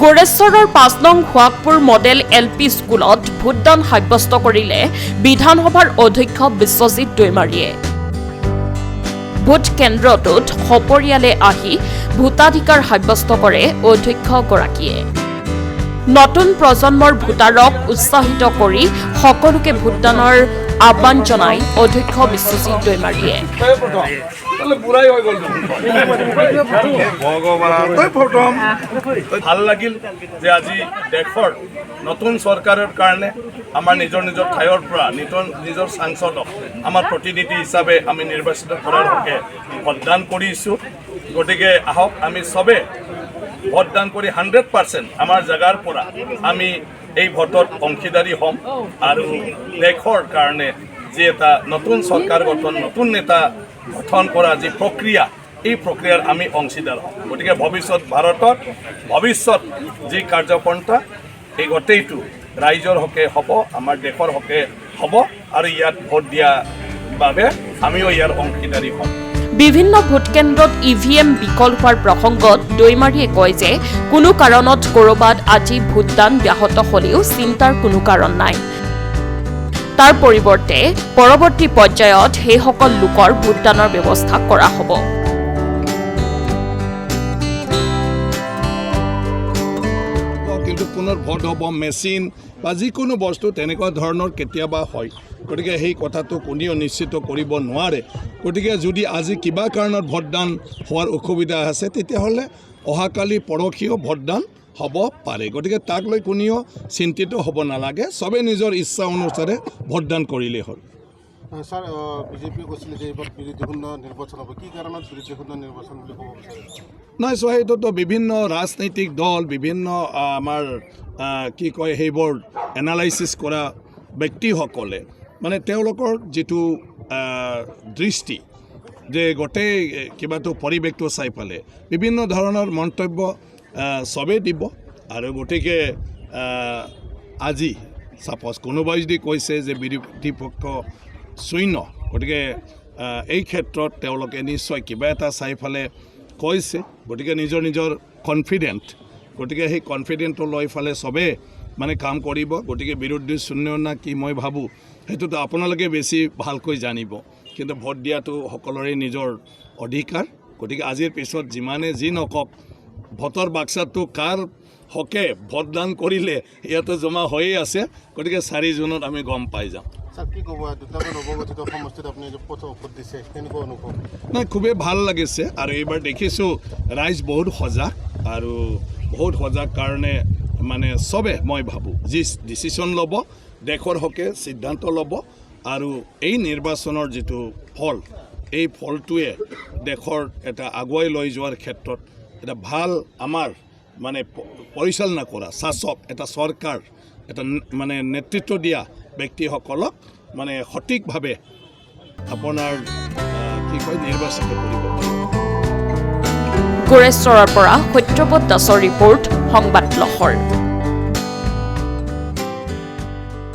গোৰেশ্বৰৰ ৫ নং সোৱাগপুৰ model LP স্কুলত ভোটদান সাব্যস্ত কৰিলে বিধানসভাৰ অধ্যক্ষ বিশ্বজিৎ দৈমাৰীয়ে। ভোট কেন্দ্ৰটোত সপৰিয়ালে আহি ভোটাধিকাৰ সাব্যস্ত কৰে অধ্যক্ষগৰাকীয়ে। নতুন প্ৰজন্মৰ ভোটাৰক উৎসাহিত কৰি সকলোকে ভোটদানৰ আহ্বান জনাই অধ্যক্ষ বিশ্বজিৎ দৈমাৰীয়ে। ভাল লাগিল যে আজি দেশৰ নতুন চৰকাৰৰ কাৰণে আমাৰ নিজৰ নিজৰ ঠাইৰ পৰা নিজৰ সাংসদক আমাৰ প্ৰতিনিধি হিচাপে আমি নিৰ্বাচিত কৰাৰ হকে ভোটদান কৰিছোঁ। গতিকে আহক আমি চবে ভোটদান কৰি 100% আমাৰ জাগাৰ পৰা আমি এই ভোটত অংশীদাৰী হ'ম আৰু দেশৰ কাৰণে যে এটা নতুন চৰকাৰ গঠন নতুন নেতা গঠন কৰা যি প্ৰক্ৰিয়া এই প্ৰক্ৰিয়াৰ আমি অংশীদাৰ হ'ম। গতিকে ভৱিষ্যত ভাৰতত ভৱিষ্যত যি কাৰ্যপন্থা এই গোটেইটো ৰাইজৰ হকে হ'ব, আমাৰ দেশৰ হকে হ'ব আৰু ইয়াত ভোট দিয়াৰ বাবে আমিও ইয়াৰ অংশীদাৰী হ'ম। বিভিন্ন ভোটকেন্দ্ৰত EVM বিকল হোৱাৰ প্ৰসংগত দৈমাৰীয়ে কয় যে কোনো কাৰণত ক'ৰবাত আজি ভোটদান ব্যাহত হ'লেও চিন্তাৰ কোনো কাৰণ নাই। তাৰ পৰিৱৰ্তে পৰৱৰ্তী পৰ্যায়ত সেইসকল লোকৰ ভোটদানৰ ব্যৱস্থা কৰা হ'ব। কিন্তু পুনৰ ভোট হ'ব মেচিন বা যিকোনো বস্তু তেনেকুৱা ধৰণৰ কেতিয়াবা হয়। গতিকে সেই কথাটো কোনেও নিশ্চিত কৰিব নোৱাৰে। গতিকে যদি আজি কিবা কাৰণত ভোটদান হোৱাৰ অসুবিধা আছে তেতিয়াহ'লে অহাকালি পৰহিও ভোটদান হ'ব পাৰে। গতিকে তাক লৈ কোনেও চিন্তিত হ'ব নালাগে, চবে নিজৰ ইচ্ছা অনুসাৰে ভোটদান কৰিলেই হ'ল। স্যাৰ বিজেপি কৈছিল যে এবাৰ বিৰোধীপূৰ্ণ নিৰ্বাচন হ'ব, কি কাৰণত বিৰোধীপূৰ্ণ নিৰ্বাচন বুলি ক'ব বিচাৰে? নাই চোৱা, সেইটোতো বিভিন্ন ৰাজনৈতিক দল বিভিন্ন আমাৰ কি কয় সেইবোৰ এনালাইচিছ কৰা ব্যক্তিসকলে মানে তেওঁলোকৰ যিটো দৃষ্টি যে গোটেই কিবাটো পৰিৱেশটো চাই পালে বিভিন্ন ধৰণৰ মন্তব্য চবেই দিব। আৰু গতিকে আজি ছাপ'জ কোনোবাই যদি কৈছে যে বিৰোধী পক্ষ শূন্য, গতিকে এই ক্ষেত্ৰত তেওঁলোকে নিশ্চয় কিবা এটা চাই ফালে কৈছে। গতিকে নিজৰ নিজৰ কনফিডেণ্ট, গতিকে সেই কনফিডেণ্টটো লৈ ফালে চবে মানে কাম কৰিব। গতিকে বিৰোধী শূন্য না কি মই ভাবোঁ সেইটোতো আপোনালোকে বেছি ভালকৈ জানিব, কিন্তু ভোট দিয়াটো সকলোৰে নিজৰ অধিকাৰ। গতিকে আজিৰ পিছত যিমানে যি নকওক ভোটৰ বাক্সাটো কাৰ হকে ভোটদান কৰিলে ইয়াতো জমা হৈয়ে আছে। গতিকে 4 জুনত আমি গম পাই যাম। কি ক'ব, দুটাকৈ নৱগঠিত সমষ্টিত আপুনি প্ৰথম ভোট দিছে, কেনেকুৱা অনুভৱ? নাই, খুবেই ভাল লাগিছে আৰু এইবাৰ দেখিছোঁ ৰাইজ বহুত সজাগ আৰু বহুত সজাগ কাৰণে মানে চবে মই ভাবোঁ যি ডিচিশ্যন ল'ব দেশৰ হকে সিদ্ধান্ত ল'ব আৰু এই নিৰ্বাচনৰ যিটো ফল এই ফলটোৱে দেশৰ এটা আগুৱাই লৈ যোৱাৰ ক্ষেত্ৰত এটা ভাল আমাৰ মানে পৰিচালনা কৰা শাসক এটা চৰকাৰ এটা মানে নেতৃত্ব দিয়া ব্যক্তিসকলক মানে সঠিকভাৱে আপোনাৰ কি কয় নিৰ্বাচিত কৰিব। গোৰেশ্বৰৰ পৰা সত্যব্ৰত দাসৰ ৰিপৰ্ট, সংবাদ লহৰ।